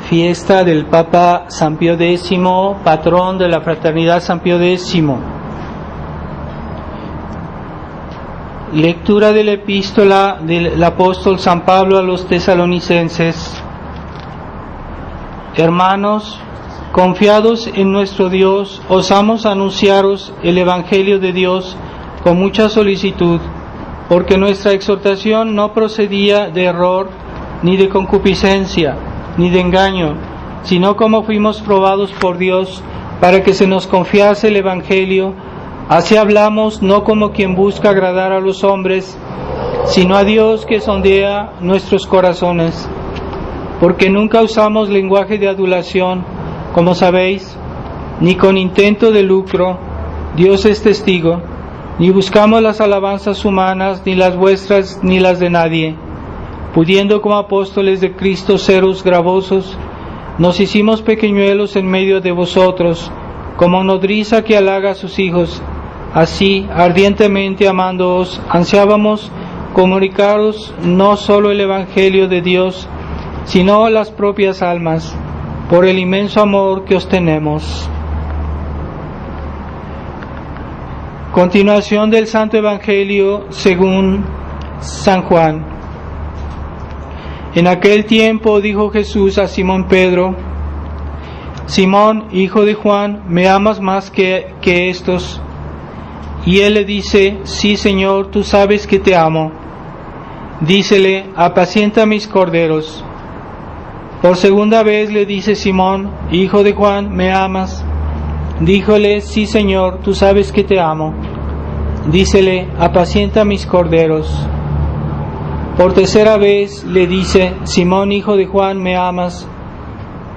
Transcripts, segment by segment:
Fiesta del Papa San Pío X, patrón de la Fraternidad San Pío X. Lectura de la epístola del apóstol San Pablo a los tesalonicenses. Hermanos, confiados en nuestro Dios, osamos anunciaros el Evangelio de Dios con mucha solicitud, porque nuestra exhortación no procedía de error, ni de concupiscencia, ni de engaño, sino como fuimos probados por Dios, para que se nos confiase el Evangelio. Así hablamos, no como quien busca agradar a los hombres, sino a Dios que sondea nuestros corazones, porque nunca usamos lenguaje de adulación, como sabéis, ni con intento de lucro, Dios es testigo, ni buscamos las alabanzas humanas, ni las vuestras, ni las de nadie. Pudiendo como apóstoles de Cristo seros gravosos, nos hicimos pequeñuelos en medio de vosotros, como nodriza que halaga a sus hijos. Así, ardientemente amándoos, ansiábamos comunicaros no solo el Evangelio de Dios, sino las propias almas, por el inmenso amor que os tenemos. Continuación del Santo Evangelio según San Juan. En aquel tiempo dijo Jesús a Simón Pedro: Simón, hijo de Juan, ¿me amas más que estos? Y él le dice: Sí, Señor, tú sabes que te amo. Dícele: apacienta mis corderos. Por segunda vez le dice Simón, hijo de Juan, ¿me amas? Díjole: Sí, Señor, tú sabes que te amo. Dícele: apacienta mis corderos. Por tercera vez le dice: Simón, hijo de Juan, ¿me amas?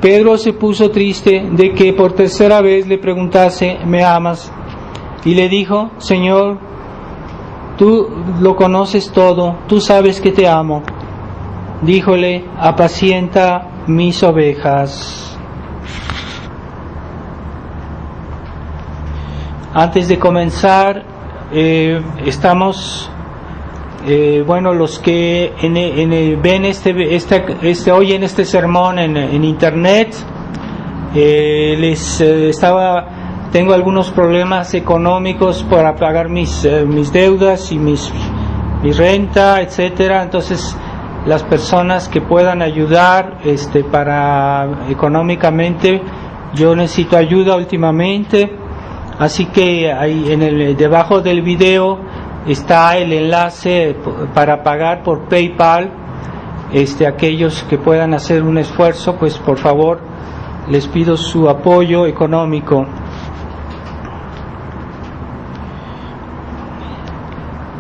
Pedro se puso triste de que por tercera vez le preguntase: ¿me amas? Y le dijo: Señor, tú lo conoces todo, tú sabes que te amo. Díjole: apacienta mis ovejas. Antes de comenzar, estamos, los que ven oyen este sermón en internet, tengo algunos problemas económicos para pagar mis deudas y mi renta, etcétera. Entonces, las personas que puedan ayudar para económicamente, yo necesito ayuda últimamente, así que ahí debajo del video está el enlace para pagar por PayPal. Aquellos que puedan hacer un esfuerzo, pues por favor les pido su apoyo económico.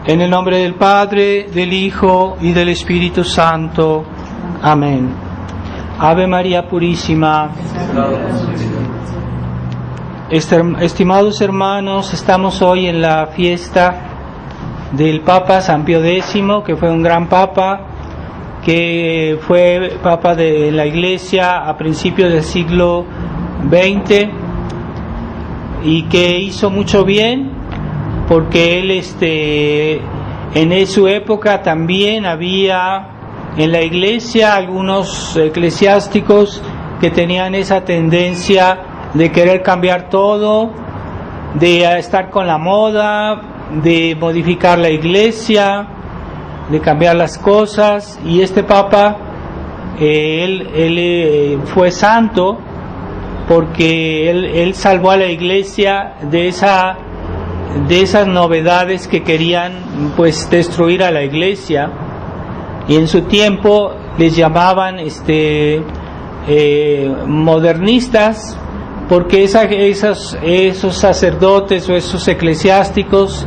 En el nombre del Padre, del Hijo y del Espíritu Santo. Amén. Ave María Purísima. Estimados hermanos, estamos hoy en la fiesta del Papa San Pío X, que fue un gran Papa, que fue Papa de la Iglesia a principios del siglo XX y que hizo mucho bien, porque él en su época también había en la Iglesia algunos eclesiásticos que tenían esa tendencia de querer cambiar todo, de estar con la moda, de modificar la Iglesia, de cambiar las cosas. Y este Papa, él fue santo porque él salvó a la Iglesia de esas novedades que querían pues destruir a la Iglesia, y en su tiempo les llamaban modernistas, porque esos sacerdotes o esos eclesiásticos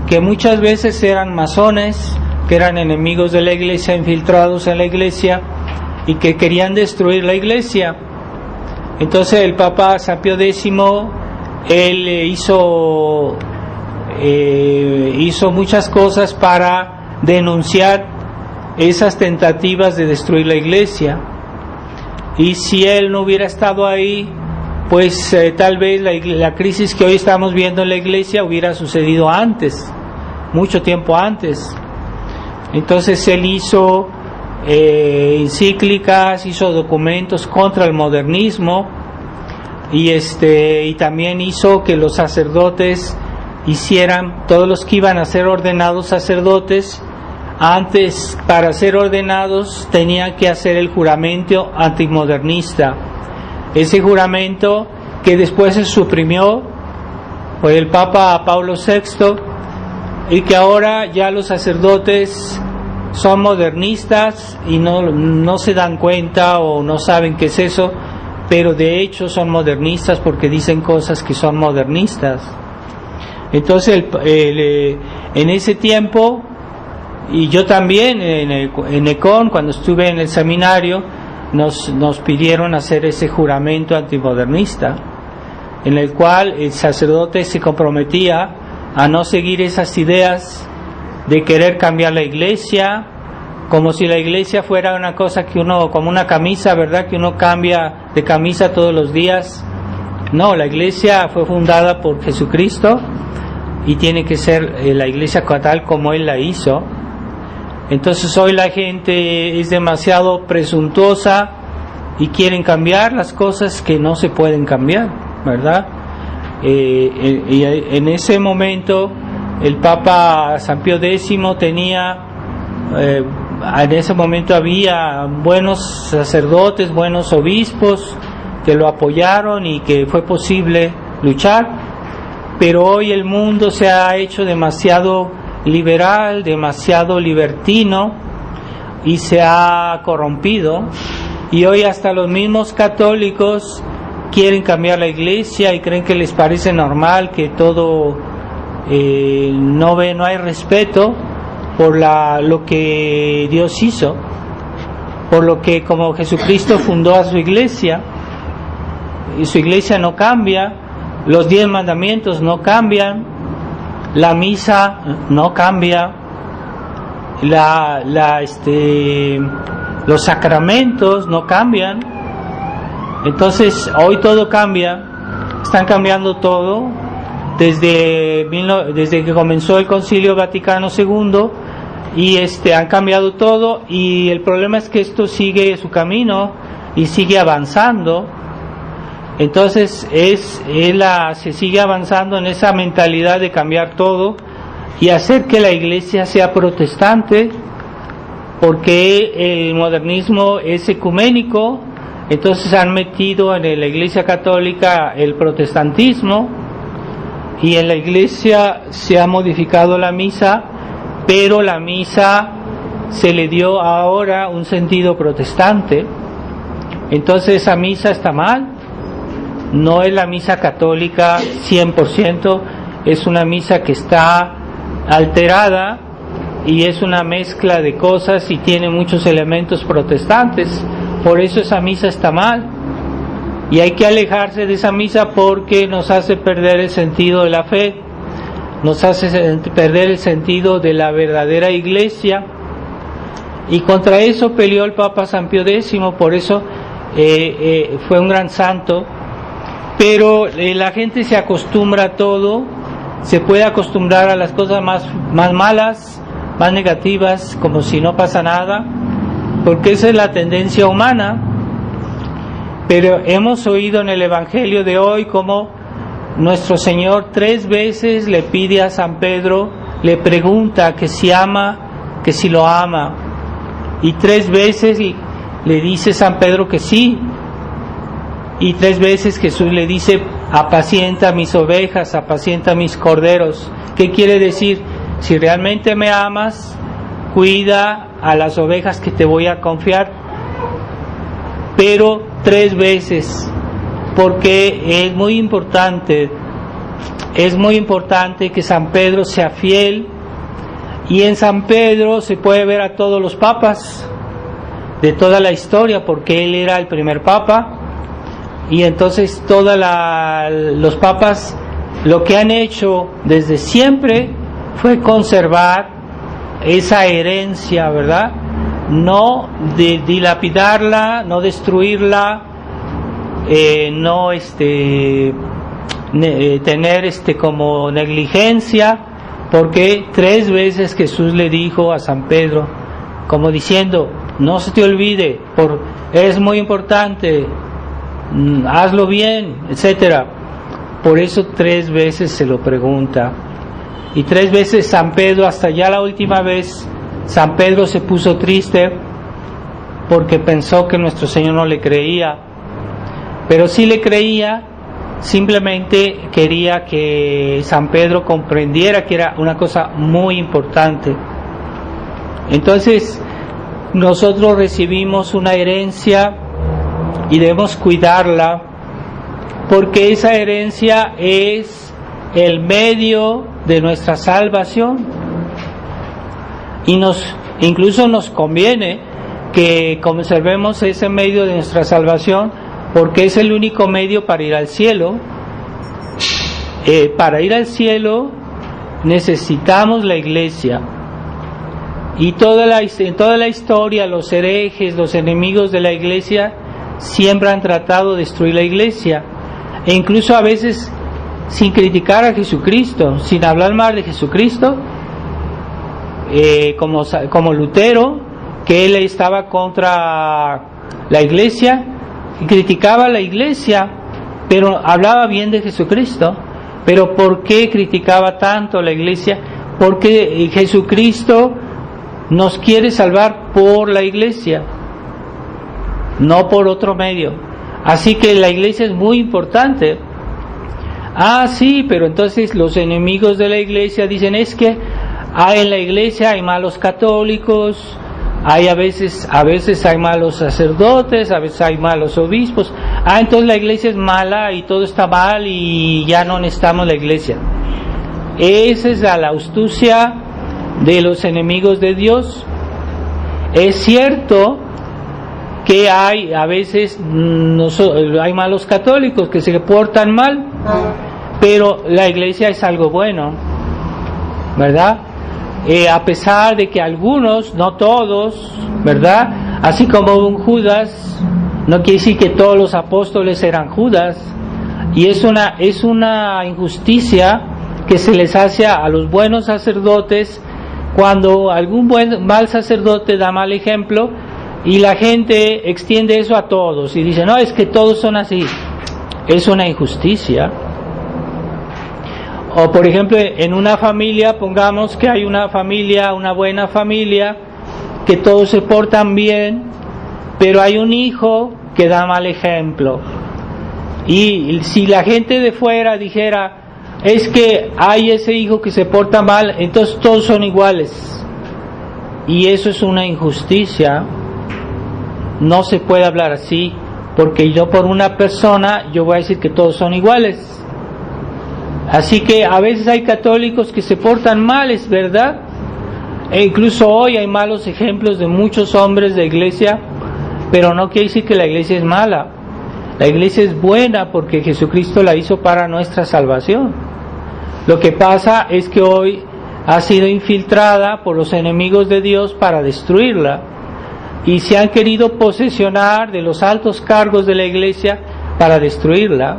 que muchas veces eran masones, que eran enemigos de la Iglesia, infiltrados en la Iglesia y que querían destruir la Iglesia. Entonces el Papa San Pío X, él hizo muchas cosas para denunciar esas tentativas de destruir la Iglesia, y si él no hubiera estado ahí, pues tal vez la crisis que hoy estamos viendo en la Iglesia hubiera sucedido antes, mucho tiempo antes. Entonces él hizo encíclicas, hizo documentos contra el modernismo y también hizo que los sacerdotes hicieran, todos los que iban a ser ordenados sacerdotes, antes para ser ordenados tenían que hacer el juramento antimodernista. Ese juramento que después se suprimió por el Papa Pablo VI, y que ahora ya los sacerdotes son modernistas y no se dan cuenta o no saben qué es eso, pero de hecho son modernistas porque dicen cosas que son modernistas. Entonces en ese tiempo, y yo también en ECON, cuando estuve en el seminario, nos pidieron hacer ese juramento antimodernista, en el cual el sacerdote se comprometía a no seguir esas ideas de querer cambiar la iglesia, como si la iglesia fuera una cosa que uno, como una camisa, ¿verdad?, que uno cambia de camisa todos los días. No, la iglesia fue fundada por Jesucristo y tiene que ser la iglesia tal como Él la hizo. Entonces hoy la gente es demasiado presuntuosa y quieren cambiar las cosas que no se pueden cambiar, ¿verdad? Y en ese momento el Papa San Pío X tenía, en ese momento había buenos sacerdotes, buenos obispos que lo apoyaron y que fue posible luchar, pero hoy el mundo se ha hecho demasiado liberal, demasiado libertino y se ha corrompido, y hoy hasta los mismos católicos quieren cambiar la iglesia y creen que les parece normal que todo no hay respeto por lo que Dios hizo, por lo que como Jesucristo fundó a su iglesia, y su iglesia no cambia, los 10 mandamientos no cambian, la misa no cambia, los sacramentos no cambian. Entonces hoy todo cambia, están cambiando todo desde que comenzó el Concilio Vaticano II, y han cambiado todo, y el problema es que esto sigue su camino y sigue avanzando. Entonces se sigue avanzando en esa mentalidad de cambiar todo y hacer que la iglesia sea protestante, porque el modernismo es ecuménico. Entonces han metido en la iglesia católica el protestantismo, y en la iglesia se ha modificado la misa, pero la misa se le dio ahora un sentido protestante. Entonces esa misa está mal, no es la misa católica 100%, es una misa que está alterada y es una mezcla de cosas y tiene muchos elementos protestantes. Por eso esa misa está mal, y hay que alejarse de esa misa porque nos hace perder el sentido de la fe, nos hace perder el sentido de la verdadera iglesia, y contra eso peleó el Papa San Pío X. Por eso fue un gran santo, pero la gente se acostumbra a todo, se puede acostumbrar a las cosas más malas, más negativas, como si no pasa nada, porque esa es la tendencia humana. Pero hemos oído en el Evangelio de hoy cómo nuestro Señor 3 veces le pide a San Pedro, le pregunta que si lo ama, y 3 veces le dice San Pedro que sí, y 3 veces Jesús le dice: apacienta mis ovejas, apacienta mis corderos. ¿Qué quiere decir? Si realmente me amas, cuida a las ovejas que te voy a confiar. Pero 3 veces, porque es muy importante que San Pedro sea fiel, y en San Pedro se puede ver a todos los papas de toda la historia, porque él era el primer papa, y entonces los papas lo que han hecho desde siempre fue conservar esa herencia, ¿verdad? No dilapidarla, no destruirla, no tener como negligencia, porque 3 veces Jesús le dijo a San Pedro, como diciendo: no se te olvide, es muy importante, hazlo bien, etcétera. Por eso 3 veces se lo pregunta. Y 3 veces San Pedro, hasta ya la última vez, San Pedro se puso triste porque pensó que nuestro Señor no le creía. Pero sí le creía, simplemente quería que San Pedro comprendiera que era una cosa muy importante. Entonces, nosotros recibimos una herencia y debemos cuidarla, porque esa herencia es el medio de nuestra salvación, y incluso nos conviene que conservemos ese medio de nuestra salvación, porque es el único medio para ir al cielo. Para ir al cielo necesitamos la iglesia, y en toda la historia los herejes, los enemigos de la iglesia siempre han tratado de destruir la iglesia, e incluso a veces sin criticar a Jesucristo, sin hablar mal de Jesucristo, como Lutero, que él estaba contra la iglesia y criticaba a la iglesia, pero hablaba bien de Jesucristo. Pero ¿por qué criticaba tanto a la iglesia? Porque Jesucristo nos quiere salvar por la iglesia, no por otro medio. Así que la iglesia es muy importante. Sí, pero entonces los enemigos de la iglesia dicen, es que en la iglesia hay malos católicos, a veces hay malos sacerdotes, a veces hay malos obispos. Entonces la iglesia es mala y todo está mal y ya no necesitamos la iglesia. Esa es la astucia de los enemigos de Dios. Es cierto que a veces hay malos católicos que se portan mal, pero la iglesia es algo bueno, ¿verdad? A pesar de que algunos, no todos, ¿verdad? Así como un Judas, no quiere decir que todos los apóstoles eran Judas, y es una injusticia que se les hace a los buenos sacerdotes cuando algún mal sacerdote da mal ejemplo y la gente extiende eso a todos y dice, no, es que todos son así. Es una injusticia. O por ejemplo, en una familia, pongamos que hay una buena familia, que todos se portan bien, pero hay un hijo que da mal ejemplo. Y si la gente de fuera dijera, es que hay ese hijo que se porta mal, entonces todos son iguales. Y eso es una injusticia. No se puede hablar así, porque yo por una persona, yo voy a decir que todos son iguales. Así que a veces hay católicos que se portan mal, es verdad, e incluso hoy hay malos ejemplos de muchos hombres de iglesia, pero no quiere decir que la iglesia es mala. La iglesia es buena porque Jesucristo la hizo para nuestra salvación. Lo que pasa es que hoy ha sido infiltrada por los enemigos de Dios para destruirla, y se han querido posesionar de los altos cargos de la iglesia para destruirla.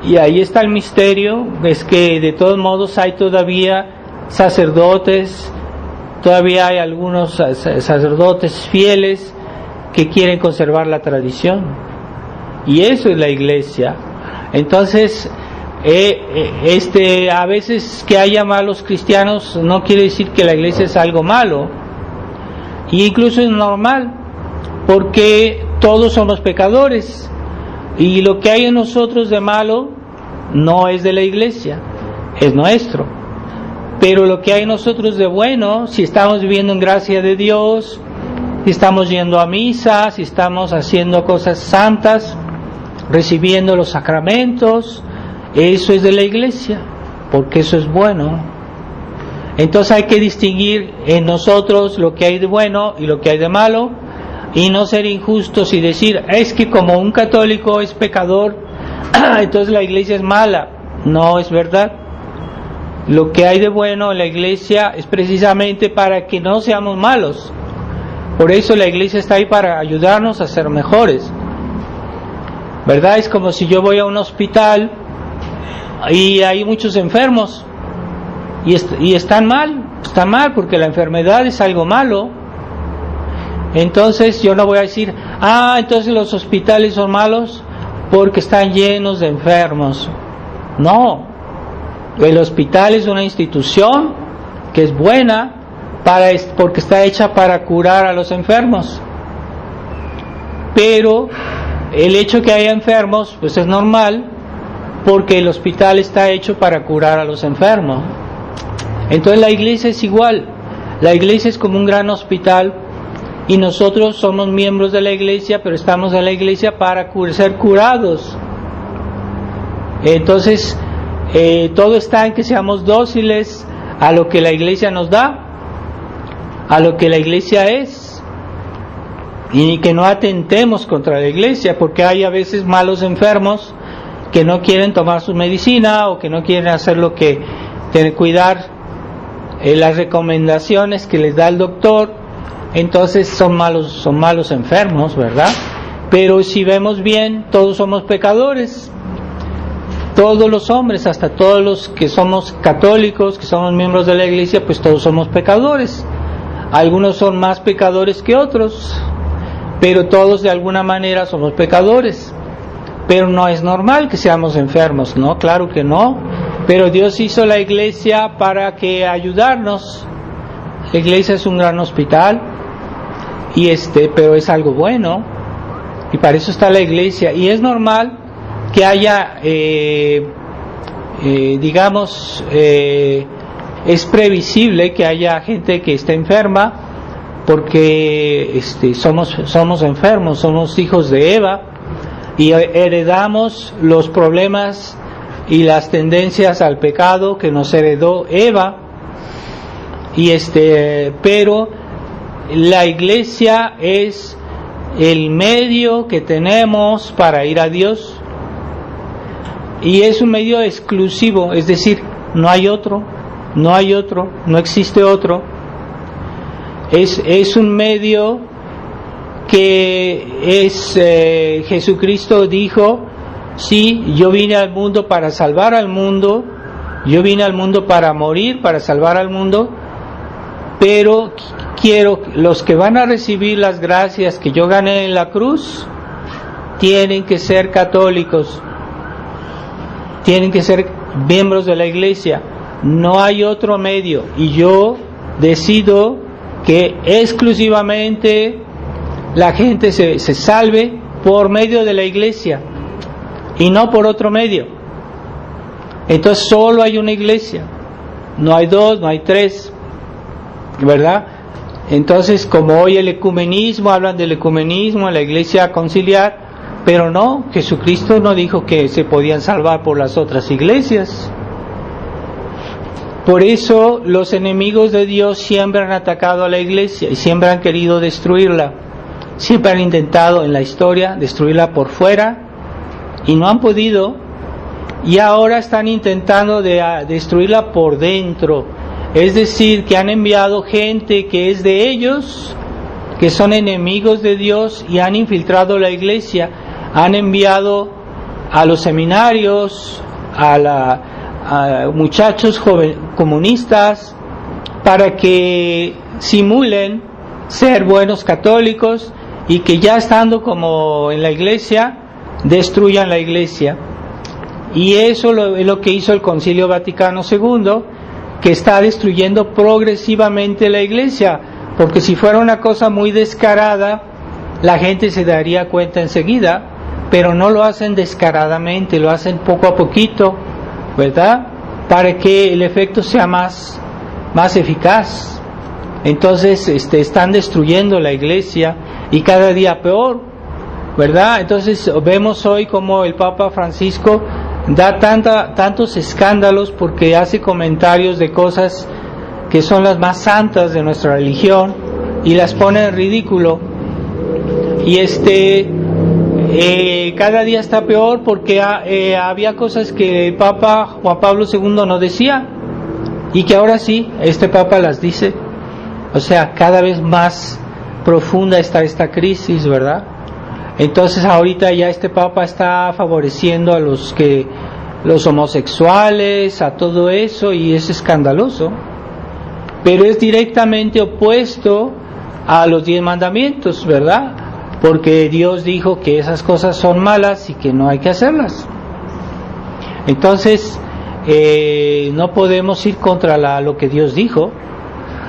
Y ahí está el misterio, es que de todos modos hay todavía sacerdotes, todavía hay algunos sacerdotes fieles que quieren conservar la tradición, y eso es la iglesia. Entonces a veces que haya malos cristianos no quiere decir que la iglesia es algo malo, y incluso es normal, porque todos somos pecadores, y lo que hay en nosotros de malo no es de la iglesia, es nuestro. Pero lo que hay en nosotros de bueno, si estamos viviendo en gracia de Dios, si estamos yendo a misa, si estamos haciendo cosas santas, recibiendo los sacramentos, eso es de la iglesia, porque eso es bueno. Entonces hay que distinguir en nosotros lo que hay de bueno y lo que hay de malo, y no ser injustos y decir, es que como un católico es pecador, entonces la iglesia es mala. No es verdad. Lo que hay de bueno en la iglesia es precisamente para que no seamos malos. Por eso la iglesia está ahí, para ayudarnos a ser mejores, ¿verdad? Es como si yo voy a un hospital y hay muchos enfermos y están mal porque la enfermedad es algo malo. Entonces yo no voy a decir, entonces los hospitales son malos porque están llenos de enfermos. No, el hospital es una institución que es buena porque está hecha para curar a los enfermos. Pero el hecho que haya enfermos, pues es normal, porque el hospital está hecho para curar a los enfermos. Entonces la iglesia es igual. La iglesia es como un gran hospital y nosotros somos miembros de la iglesia, pero estamos en la iglesia para ser curados. Entonces todo está en que seamos dóciles a lo que la iglesia nos da, a lo que la iglesia es, y que no atentemos contra la iglesia, porque hay a veces malos enfermos que no quieren tomar su medicina o que no quieren hacer cuidar las recomendaciones que les da el doctor. Entonces son malos enfermos, ¿verdad? Pero si vemos bien, todos somos pecadores, todos los hombres, hasta todos los que somos católicos, que somos miembros de la iglesia, pues todos somos pecadores. Algunos son más pecadores que otros, pero todos de alguna manera somos pecadores. Pero no es normal que seamos enfermos, ¿no? Claro que no. Pero Dios hizo la iglesia para ayudarnos. La iglesia es un gran hospital, pero es algo bueno, y para eso está la iglesia. Y es normal que haya, es previsible que haya gente que esté enferma, porque somos enfermos, somos hijos de Eva y heredamos los problemas y las tendencias al pecado que nos heredó Eva. Pero la iglesia es el medio que tenemos para ir a Dios, y es un medio exclusivo, es decir, no hay otro, no existe otro. Es un medio que Jesucristo dijo: sí, yo vine al mundo para salvar al mundo, yo vine al mundo para morir, para salvar al mundo, pero quiero, los que van a recibir las gracias que yo gané en la cruz, tienen que ser católicos, tienen que ser miembros de la iglesia, no hay otro medio. Y yo decido que exclusivamente la gente se salve por medio de la iglesia y no por otro medio. Entonces solo hay una iglesia, no hay dos, no hay tres, ¿verdad? Entonces, como hoy el ecumenismo, hablan del ecumenismo en la iglesia conciliar, pero no, Jesucristo no dijo que se podían salvar por las otras iglesias. Por eso los enemigos de Dios siempre han atacado a la iglesia y siempre han querido destruirla. Siempre han intentado en la historia destruirla por fuera y no han podido, y ahora están intentando destruirla por dentro. Es decir, que han enviado gente que es de ellos, que son enemigos de Dios, y han infiltrado la iglesia. Han enviado a los seminarios, a muchachos comunistas, para que simulen ser buenos católicos y que ya estando como en la iglesia, destruyan la iglesia. Y eso es lo que hizo el Concilio Vaticano II, que está destruyendo progresivamente la iglesia, porque si fuera una cosa muy descarada, la gente se daría cuenta enseguida, pero no lo hacen descaradamente, lo hacen poco a poquito, ¿verdad? Para que el efecto sea más eficaz. Entonces están destruyendo la iglesia, y cada día peor, ¿verdad? Entonces vemos hoy como el Papa Francisco da tantos escándalos porque hace comentarios de cosas que son las más santas de nuestra religión y las pone en ridículo. Y cada día está peor porque había cosas que el Papa Juan Pablo II no decía y que ahora sí, este Papa las dice. O sea, cada vez más profunda está esta crisis, ¿verdad? Entonces ahorita ya este Papa está favoreciendo a los homosexuales, a todo eso, y es escandaloso. Pero es directamente opuesto a los 10 mandamientos, ¿verdad? Porque Dios dijo que esas cosas son malas y que no hay que hacerlas. Entonces, no podemos ir contra lo que Dios dijo.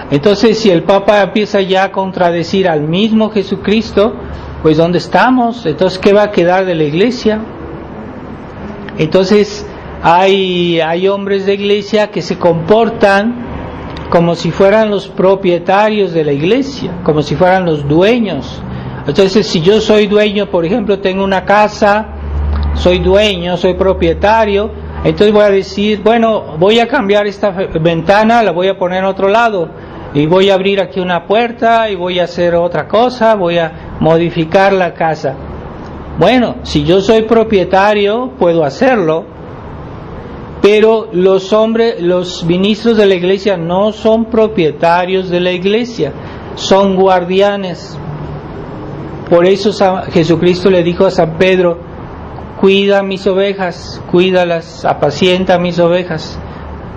Entonces, si el Papa empieza ya a contradecir al mismo Jesucristo, pues ¿dónde estamos? Entonces, ¿qué va a quedar de la Iglesia? Entonces, hay hombres de Iglesia que se comportan como si fueran los propietarios de la Iglesia, como si fueran los dueños. Entonces, si yo soy dueño, por ejemplo, tengo una casa, soy dueño, soy propietario, entonces voy a decir, bueno, voy a cambiar esta ventana, la voy a poner en otro lado, y voy a abrir aquí una puerta, y voy a hacer otra cosa, voy a modificar la casa. Bueno, si yo soy propietario, puedo hacerlo, pero los ministros de la Iglesia no son propietarios de la Iglesia, son guardianes. Por eso Jesucristo le dijo a San Pedro, cuida mis ovejas, cuídalas, apacienta mis ovejas.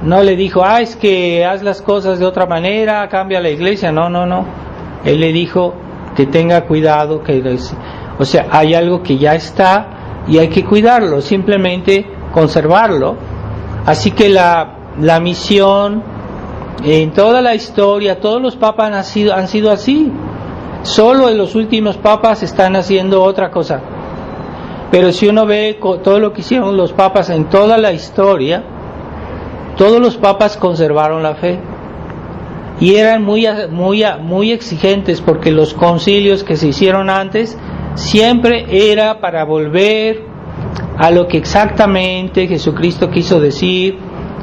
No le dijo, es que haz las cosas de otra manera, cambia la Iglesia. No. Él le dijo que tenga cuidado, o sea, hay algo que ya está y hay que cuidarlo, simplemente conservarlo. Así que la misión en toda la historia, todos los papas han sido así. Solo en los últimos papas están haciendo otra cosa. Pero si uno ve todo lo que hicieron los papas en toda la historia, todos los papas conservaron la fe. Y eran muy exigentes, porque los concilios que se hicieron antes siempre era para volver a lo que exactamente Jesucristo quiso decir,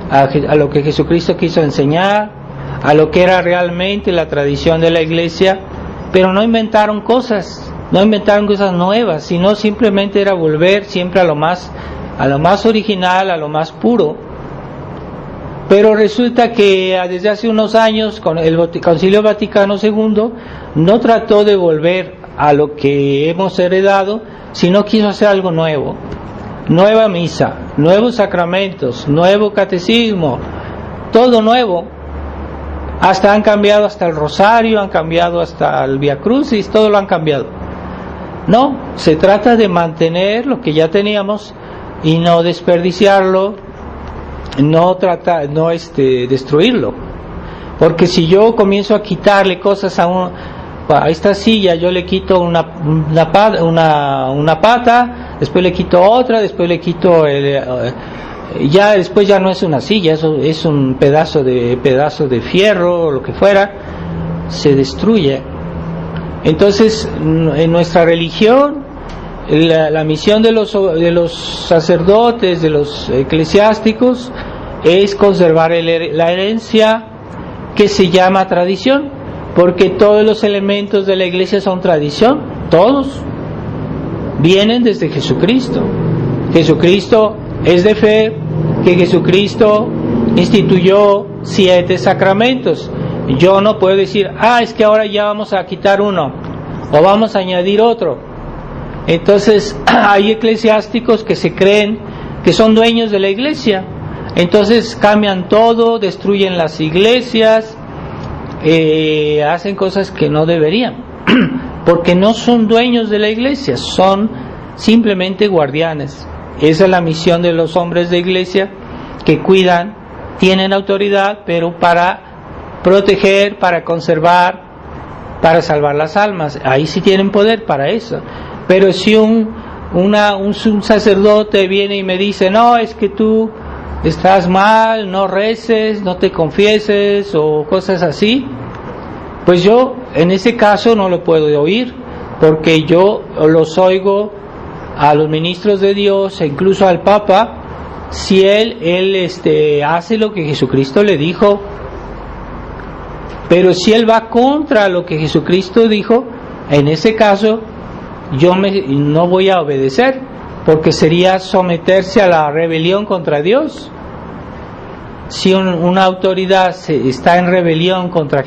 a lo que Jesucristo quiso enseñar, a lo que era realmente la tradición de la Iglesia, pero no inventaron cosas nuevas, sino simplemente era volver siempre a lo más original, a lo más puro. Pero resulta que desde hace unos años, con el Concilio Vaticano II, no trató de volver a lo que hemos heredado, sino quiso hacer algo nuevo. Nueva misa, nuevos sacramentos, nuevo catecismo, todo nuevo. Hasta han cambiado hasta el rosario, han cambiado hasta el Vía Crucis, todo lo han cambiado. No, se trata de mantener lo que ya teníamos y no desperdiciarlo, no destruirlo. Porque si yo comienzo a quitarle cosas a esta silla, yo le quito una pata, después le quito otra, después le quito después ya no es una silla, eso es un pedazo de fierro o lo que fuera, se destruye. Entonces, en nuestra religión, la misión de los sacerdotes, de los eclesiásticos, es conservar la herencia que se llama tradición, porque todos los elementos de la Iglesia son tradición, todos vienen desde Jesucristo. Jesucristo es de fe, que Jesucristo instituyó 7 sacramentos. Yo no puedo decir, es que ahora ya vamos a quitar uno o vamos a añadir otro. Entonces hay eclesiásticos que se creen que son dueños de la Iglesia, entonces cambian todo, destruyen las iglesias, hacen cosas que no deberían, porque no son dueños de la Iglesia, son simplemente guardianes. Esa es la misión de los hombres de Iglesia, que cuidan, tienen autoridad, pero para proteger, para conservar, para salvar las almas. Ahí sí tienen poder para eso. Pero si un sacerdote viene y me dice, no, es que tú estás mal, no reces, no te confieses o cosas así, pues yo en ese caso no lo puedo oír, porque yo los oigo a los ministros de Dios e incluso al Papa, si él hace lo que Jesucristo le dijo. Pero si él va contra lo que Jesucristo dijo, en ese caso yo no voy a obedecer, porque sería someterse a la rebelión contra Dios. Si una autoridad está en rebelión contra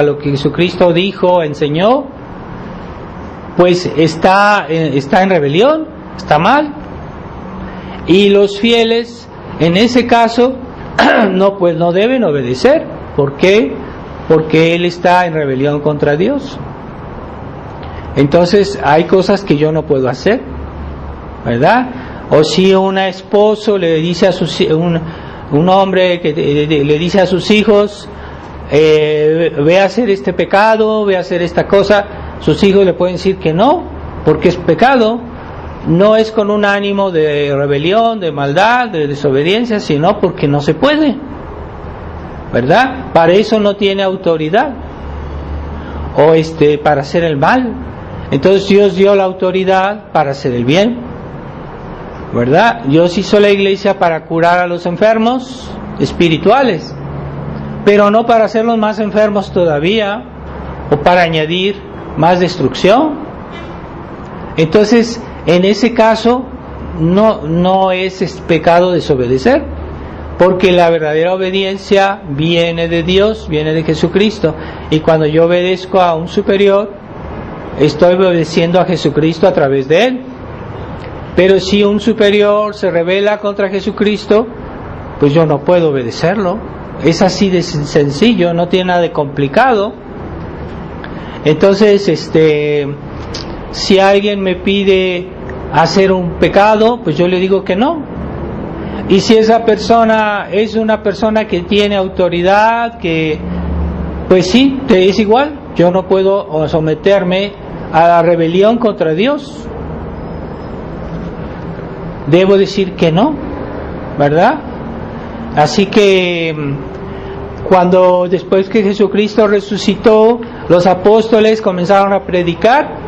lo que Jesucristo dijo, enseñó, pues está en rebelión, está mal. Y los fieles, en ese caso, no deben obedecer. ¿Por qué? porque él está en rebelión contra Dios. Entonces hay cosas que yo no puedo hacer, ¿verdad? O si un esposo le dice a un hombre que le dice a sus hijos, ve a hacer este pecado, ve a hacer esta cosa, sus hijos le pueden decir que no, porque es pecado. No es con un ánimo de rebelión, de maldad, de desobediencia, sino porque no se puede, ¿verdad? Para eso no tiene autoridad, o para hacer el mal. Entonces Dios dio la autoridad para hacer el bien, ¿verdad? Dios hizo la iglesia para curar a los enfermos espirituales, pero no para hacerlos más enfermos todavía, o para añadir más destrucción. Entonces, en ese caso, no es pecado desobedecer, porque la verdadera obediencia viene de Dios, viene de Jesucristo, y cuando yo obedezco a un superior, estoy obedeciendo a Jesucristo a través de él. Pero si un superior se rebela contra Jesucristo, pues yo no puedo obedecerlo. Es así de sencillo, no tiene nada de complicado. Entonces, si alguien me pide hacer un pecado, pues yo le digo que no. Y si esa persona es una persona que tiene autoridad, que pues sí, te es igual, yo no puedo someterme a la rebelión contra Dios. Debo decir que no, ¿verdad? Así que cuando después que Jesucristo resucitó, los apóstoles comenzaron a predicar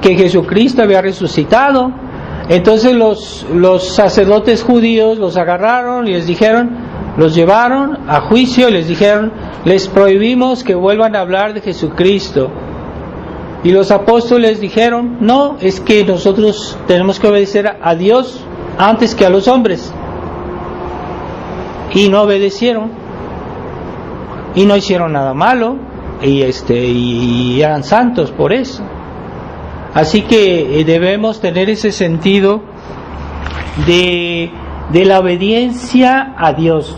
que Jesucristo había resucitado. Entonces los sacerdotes judíos los agarraron y los llevaron a juicio y les dijeron, les prohibimos que vuelvan a hablar de Jesucristo. Y los apóstoles dijeron, no, es que nosotros tenemos que obedecer a Dios antes que a los hombres. Y no obedecieron, y no hicieron nada malo, y eran santos por eso. Así que debemos tener ese sentido de la obediencia a Dios,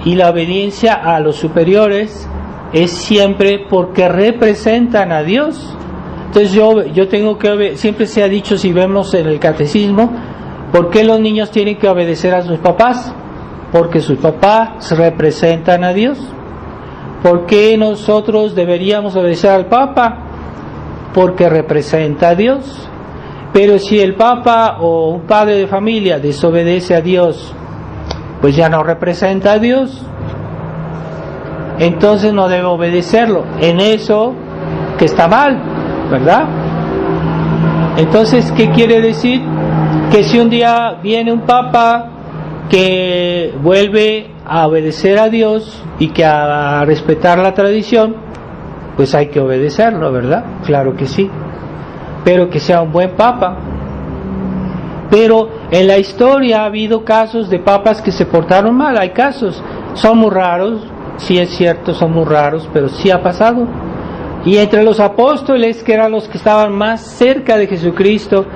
y la obediencia a los superiores es siempre porque representan a Dios. Entonces yo tengo que siempre se ha dicho, si vemos en el catecismo, ¿por qué los niños tienen que obedecer a sus papás? Porque sus papás representan a Dios. ¿Por qué nosotros deberíamos obedecer al Papa? Porque representa a Dios. Pero si el Papa o un padre de familia desobedece a Dios, pues ya no representa a Dios, entonces no debe obedecerlo. En eso que está mal, ¿verdad? Entonces, ¿qué quiere decir? Que si un día viene un Papa que vuelve a obedecer a Dios y que a respetar la tradición, pues hay que obedecerlo, ¿verdad? Claro que sí, pero que sea un buen Papa. Pero en la historia ha habido casos de papas que se portaron mal, hay casos, son muy raros, sí es cierto, son muy raros, pero sí ha pasado. Y entre los apóstoles, que eran los que estaban más cerca de Jesucristo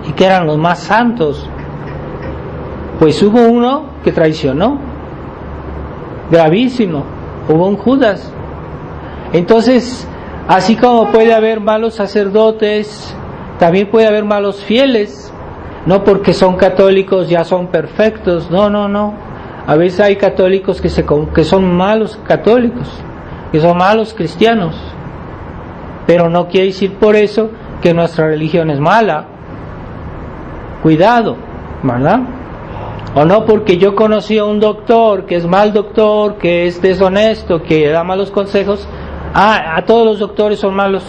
y que eran los más santos, pues hubo uno que traicionó, gravísimo, hubo un Judas. Entonces, así como puede haber malos sacerdotes, también puede haber malos fieles. No porque son católicos ya son perfectos, no. A veces hay católicos que son malos católicos, que son malos cristianos, pero no quiere decir por eso que nuestra religión es mala. Cuidado, ¿verdad? O no porque yo conocí a un doctor que es mal doctor, que es deshonesto, que da malos consejos, a todos los doctores son malos.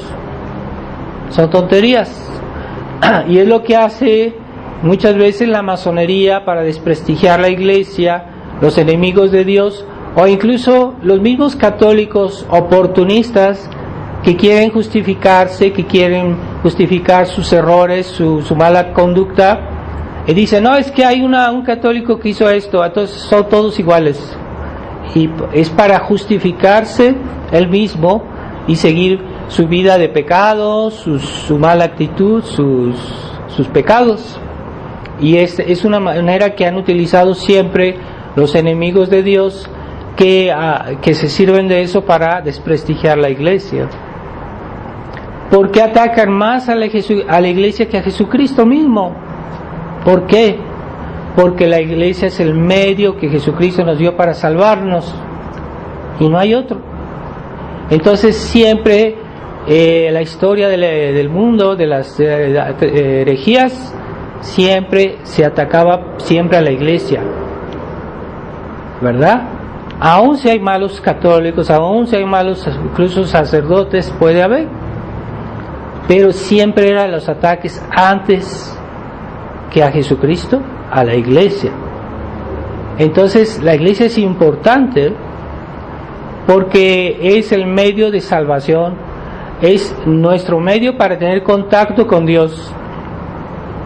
Son tonterías. Y es lo que hace muchas veces la masonería para desprestigiar la iglesia, los enemigos de Dios, o incluso los mismos católicos oportunistas que quieren justificarse, que quieren justificar sus errores, su mala conducta, y dicen, no, es que hay un católico que hizo esto, entonces son todos iguales. Y es para justificarse él mismo y seguir su vida de pecado, su mala actitud, sus pecados. Y es una manera que han utilizado siempre los enemigos de Dios, que se sirven de eso para desprestigiar la iglesia. ¿Por qué atacan más a la iglesia que a Jesucristo mismo? ¿Por qué? Porque la iglesia es el medio que Jesucristo nos dio para salvarnos y no hay otro. Entonces siempre la historia del mundo, de las herejías, siempre se atacaba siempre a la iglesia, ¿verdad? Aún si hay malos católicos, aún si hay malos incluso sacerdotes, puede haber, pero siempre eran los ataques antes que a Jesucristo, a la iglesia. Entonces la iglesia es importante porque es el medio de salvación, es nuestro medio para tener contacto con Dios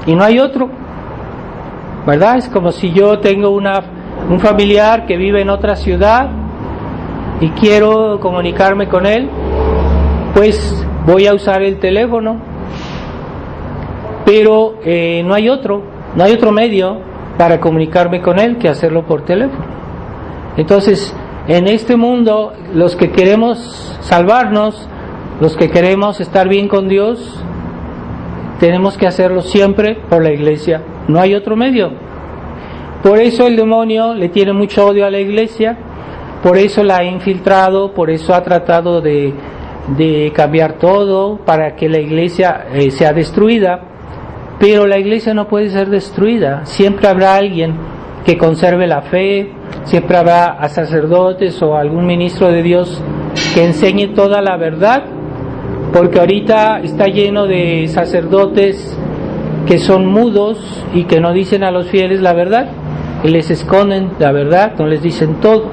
y no hay otro, ¿verdad? Es como si yo tengo un familiar que vive en otra ciudad y quiero comunicarme con él, pues voy a usar el teléfono, pero no hay otro medio para comunicarme con él que hacerlo por teléfono. Entonces, en este mundo, los que queremos salvarnos, los que queremos estar bien con Dios, tenemos que hacerlo siempre por la iglesia, no hay otro medio. Por eso el demonio le tiene mucho odio a la iglesia, por eso la ha infiltrado, por eso ha tratado de cambiar todo para que la iglesia sea destruida. Pero la iglesia no puede ser destruida, siempre habrá alguien que conserve la fe, siempre habrá a sacerdotes o algún ministro de Dios que enseñe toda la verdad, porque ahorita está lleno de sacerdotes que son mudos y que no dicen a los fieles la verdad, y les esconden la verdad, no les dicen todo,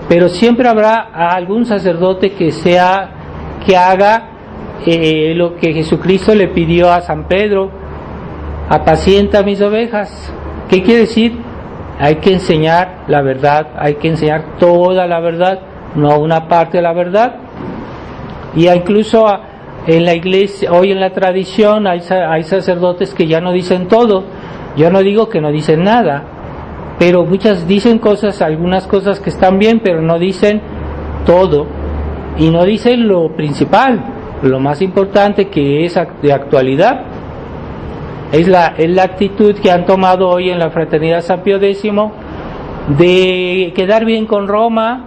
pero siempre habrá algún sacerdote que haga lo que Jesucristo le pidió a San Pedro: apacienta mis ovejas. ¿Qué quiere decir? Hay que enseñar la verdad, hay que enseñar toda la verdad, no una parte de la verdad. Y incluso en la iglesia, hoy en la tradición, hay sacerdotes que ya no dicen todo. Yo no digo que no dicen nada, pero muchas dicen cosas, algunas cosas que están bien, pero no dicen todo, y no dicen lo principal, lo más importante, que es de actualidad. Es la actitud que han tomado hoy en la Fraternidad San Pío X de quedar bien con Roma,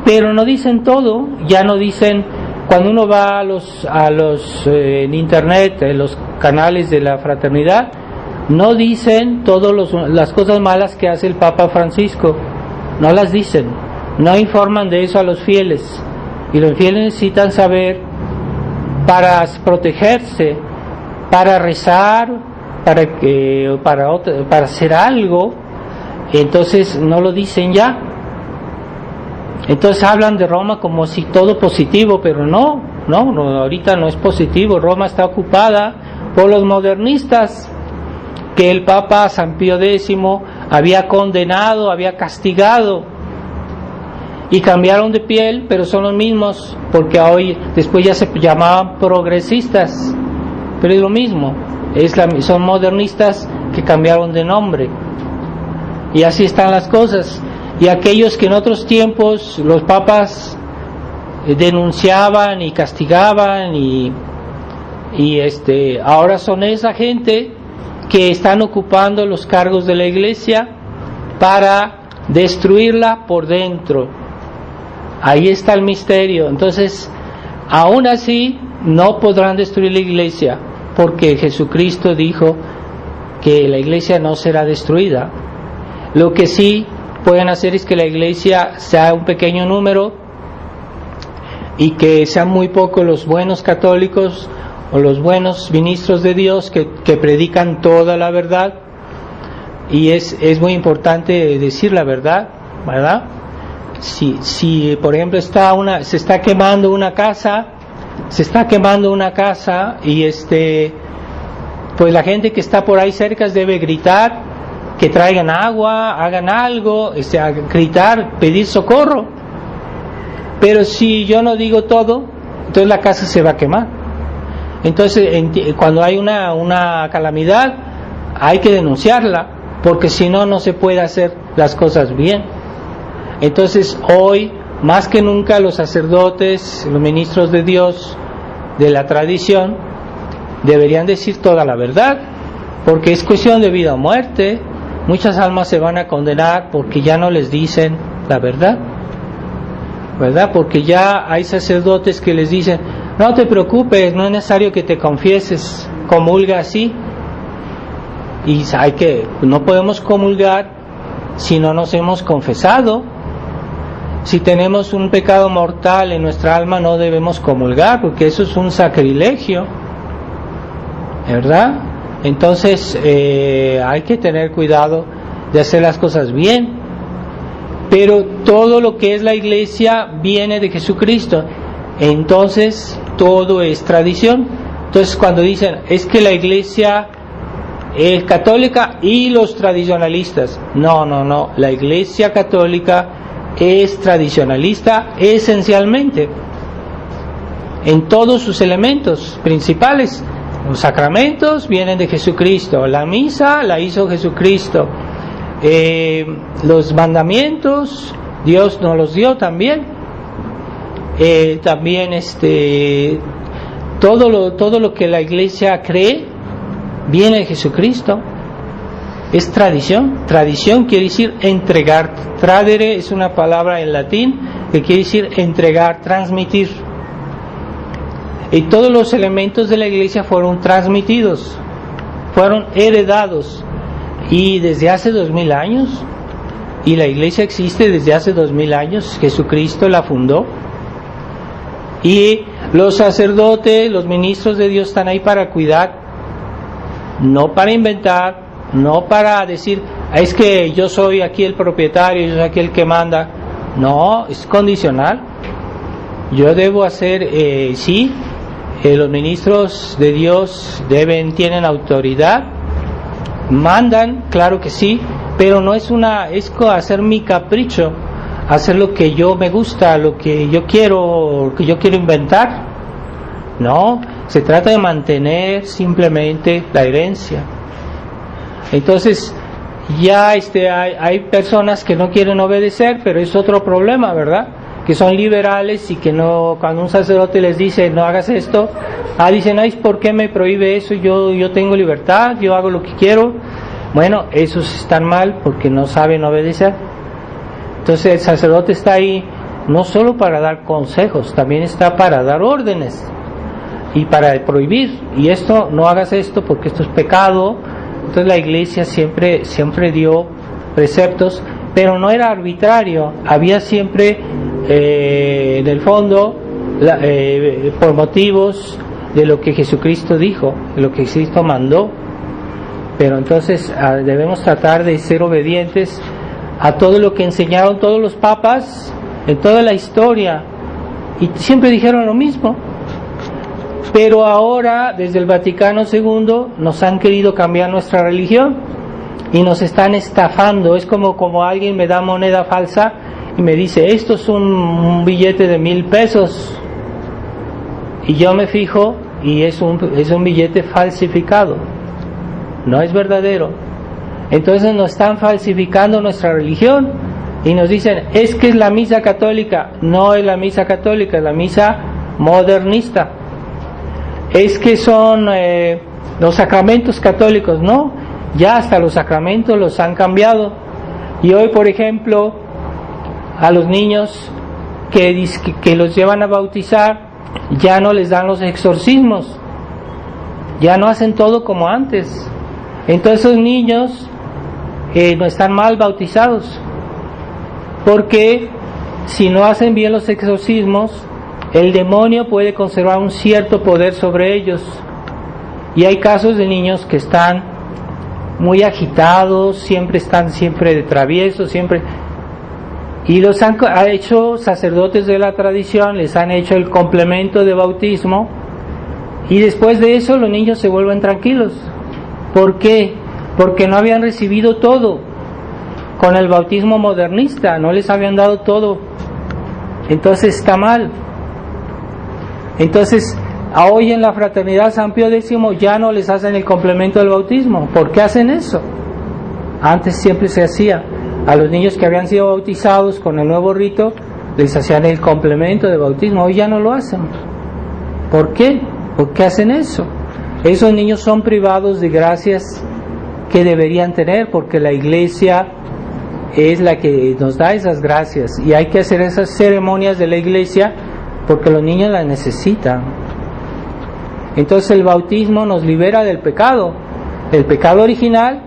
pero no dicen todo. Ya no dicen, cuando uno va en internet, en los canales de la Fraternidad, no dicen todas las cosas malas que hace el Papa Francisco, no las dicen, no informan de eso a los fieles, y los fieles necesitan saber para protegerse, para rezar, para hacer algo. Entonces no lo dicen ya. Entonces hablan de Roma como si todo positivo, pero no, ahorita no es positivo. Roma está ocupada por los modernistas que el Papa San Pío X había condenado, había castigado, y cambiaron de piel, pero son los mismos, porque hoy después ya se llamaban progresistas, pero es lo mismo, son modernistas que cambiaron de nombre, y así están las cosas. Y aquellos que en otros tiempos los papas denunciaban y castigaban y ahora son esa gente que están ocupando los cargos de la iglesia para destruirla por dentro. Ahí está el misterio. Entonces, aún así no podrán destruir la iglesia, porque Jesucristo dijo que la iglesia no será destruida. Lo que sí pueden hacer es que la iglesia sea un pequeño número y que sean muy pocos los buenos católicos o los buenos ministros de Dios que predican toda la verdad. Y es muy importante decir la verdad, ¿verdad? Si por ejemplo se está quemando una casa y pues la gente que está por ahí cerca debe gritar que traigan agua, hagan algo, gritar, pedir socorro. Pero si yo no digo todo, entonces la casa se va a quemar. Entonces, cuando hay una calamidad, hay que denunciarla, porque si no, no se puede hacer las cosas bien. Entonces hoy, más que nunca, los sacerdotes, los ministros de Dios, de la tradición, deberían decir toda la verdad, porque es cuestión de vida o muerte. Muchas almas se van a condenar porque ya no les dicen la verdad, ¿verdad? Porque ya hay sacerdotes que les dicen: no te preocupes, no es necesario que te confieses, comulga así. Y no podemos comulgar si no nos hemos confesado. Si tenemos un pecado mortal en nuestra alma, no debemos comulgar, porque eso es un sacrilegio, ¿verdad? Entonces hay que tener cuidado de hacer las cosas bien. Pero todo lo que es la iglesia viene de Jesucristo. Entonces todo es tradición. Entonces cuando dicen: es que la iglesia es católica y los tradicionalistas, no, la iglesia católica es tradicionalista esencialmente en todos sus elementos principales. Los sacramentos vienen de Jesucristo, la misa la hizo Jesucristo, los mandamientos Dios nos los dio también, también todo lo que la iglesia cree viene de Jesucristo. Es tradición. Tradición quiere decir entregar. Tradere es una palabra en latín que quiere decir entregar, transmitir. Y todos los elementos de la iglesia fueron transmitidos, fueron heredados. Y desde hace 2000 años, y la iglesia existe desde hace 2000 años, Jesucristo la fundó. Y los sacerdotes, los ministros de Dios están ahí para cuidar, no para inventar, no para decir: es que yo soy aquí el propietario, yo soy aquí el que manda. No, es condicional. Yo debo hacer, los ministros de Dios tienen autoridad, mandan, claro que sí, pero no es hacer mi capricho, hacer lo que yo me gusta, lo que yo quiero inventar. No, se trata de mantener simplemente la herencia. Entonces ya hay personas que no quieren obedecer, pero es otro problema, ¿verdad? Que son liberales y que no, cuando un sacerdote les dice: no hagas esto, dicen: ay, ¿por qué me prohíbe eso? Yo tengo libertad, yo hago lo que quiero. Bueno, esos están mal porque no saben obedecer. Entonces el sacerdote está ahí no solo para dar consejos, también está para dar órdenes y para prohibir: y esto, no hagas esto porque esto es pecado. Entonces la iglesia siempre dio preceptos, pero no era arbitrario, había siempre en el fondo por motivos de lo que Jesucristo dijo, de lo que Cristo mandó. Pero entonces debemos tratar de ser obedientes a todo lo que enseñaron todos los papas en toda la historia, y siempre dijeron lo mismo. Pero ahora, desde el Vaticano II, nos han querido cambiar nuestra religión y nos están estafando. Es como alguien me da moneda falsa y me dice: esto es un billete de 1000 pesos, y yo me fijo y es un billete falsificado, no es verdadero. Entonces nos están falsificando nuestra religión y nos dicen: es que es la misa católica. No es la misa católica, es la misa modernista. Es que son los sacramentos católicos. No, ya hasta los sacramentos los han cambiado. Y hoy, por ejemplo, a los niños que los llevan a bautizar, ya no les dan los exorcismos, ya no hacen todo como antes. Entonces esos niños no están mal bautizados, porque si no hacen bien los exorcismos, el demonio puede conservar un cierto poder sobre ellos. Y hay casos de niños que están muy agitados, siempre de traviesos, y los han hecho sacerdotes de la tradición, les han hecho el complemento de bautismo, y después de eso los niños se vuelven tranquilos. ¿Por qué? Porque no habían recibido todo con el bautismo modernista, no les habían dado todo. Entonces está mal. Entonces, hoy en la Fraternidad San Pío X ya no les hacen el complemento del bautismo. ¿Por qué hacen eso? Antes siempre se hacía. A los niños que habían sido bautizados con el nuevo rito, les hacían el complemento de bautismo. Hoy ya no lo hacen. ¿Por qué? ¿Por qué hacen eso? Esos niños son privados de gracias que deberían tener, porque la iglesia es la que nos da esas gracias, y hay que hacer esas ceremonias de la iglesia porque los niños las necesitan. Entonces el bautismo nos libera del pecado original,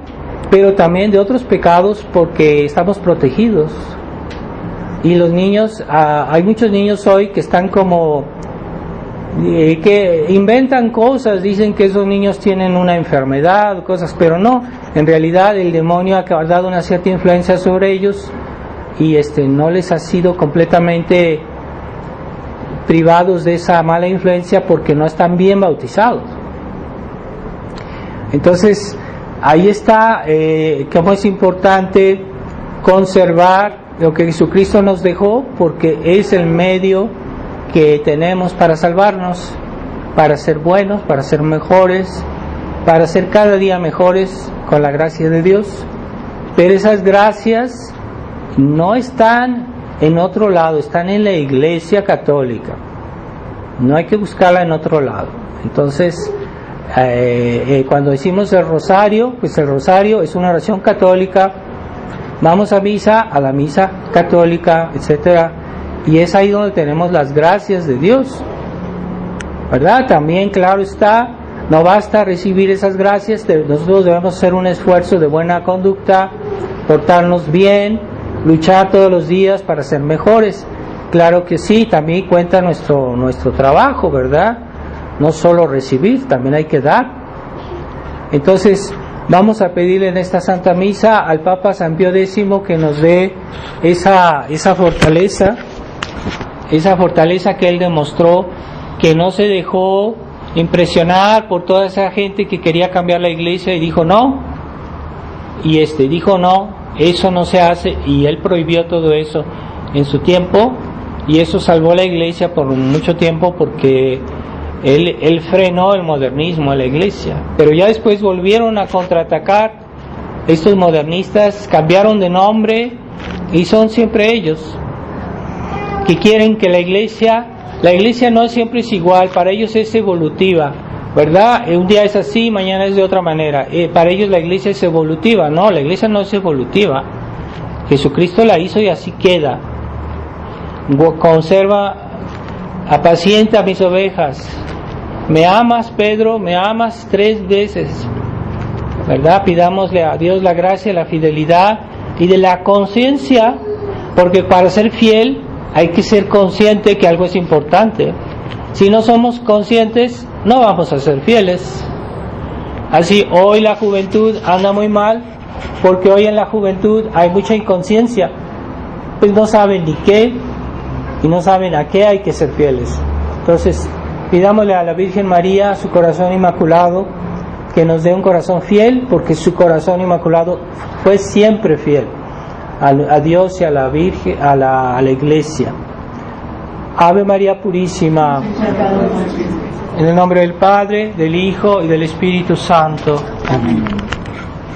pero también de otros pecados, porque estamos protegidos. Y los niños, hay muchos niños hoy que están como que inventan cosas, dicen que esos niños tienen una enfermedad, cosas, pero no, en realidad el demonio ha dado una cierta influencia sobre ellos y no les ha sido completamente privados de esa mala influencia porque no están bien bautizados. Entonces ahí está cómo es importante conservar lo que Jesucristo nos dejó, porque es el medio que tenemos para salvarnos, para ser buenos, para ser mejores, para ser cada día mejores con la gracia de Dios. Pero esas gracias no están en otro lado, están en la Iglesia Católica. No hay que buscarla en otro lado. Entonces, cuando decimos el rosario, pues el rosario es una oración católica. Vamos a la misa católica, etcétera. Y es ahí donde tenemos las gracias de Dios, ¿verdad? También, claro está, no basta recibir esas gracias, nosotros debemos hacer un esfuerzo de buena conducta, portarnos bien, luchar todos los días para ser mejores. Claro que sí, también cuenta nuestro trabajo, ¿verdad? No solo recibir, también hay que dar. Entonces, vamos a pedirle en esta Santa Misa al Papa San Pío X que nos dé esa fortaleza que él demostró, que no se dejó impresionar por toda esa gente que quería cambiar la iglesia y dijo no, y dijo no, eso no se hace, y él prohibió todo eso en su tiempo, y eso salvó la iglesia por mucho tiempo, porque él frenó el modernismo en la iglesia. Pero ya después volvieron a contraatacar estos modernistas, cambiaron de nombre y son siempre ellos que quieren que la iglesia no siempre es igual, para ellos es evolutiva, ¿verdad? Un día es así, mañana es de otra manera. Para ellos la iglesia es evolutiva. No, la iglesia no es evolutiva. Jesucristo la hizo y así queda. Conserva, apacienta mis ovejas. ¿Me amas, Pedro? ¿Me amas 3 veces? ¿Verdad? Pidámosle a Dios la gracia, la fidelidad y de la conciencia, porque para ser fiel hay que ser consciente que algo es importante. Si no somos conscientes, no vamos a ser fieles. Así, hoy la juventud anda muy mal, porque hoy en la juventud hay mucha inconsciencia. Pues no saben ni qué, y no saben a qué hay que ser fieles. Entonces, pidámosle a la Virgen María, su corazón inmaculado, que nos dé un corazón fiel, porque su corazón inmaculado fue siempre fiel a Dios y a la Virgen, a la Iglesia. Ave María Purísima, en el nombre del Padre, del Hijo y del Espíritu Santo. Amén.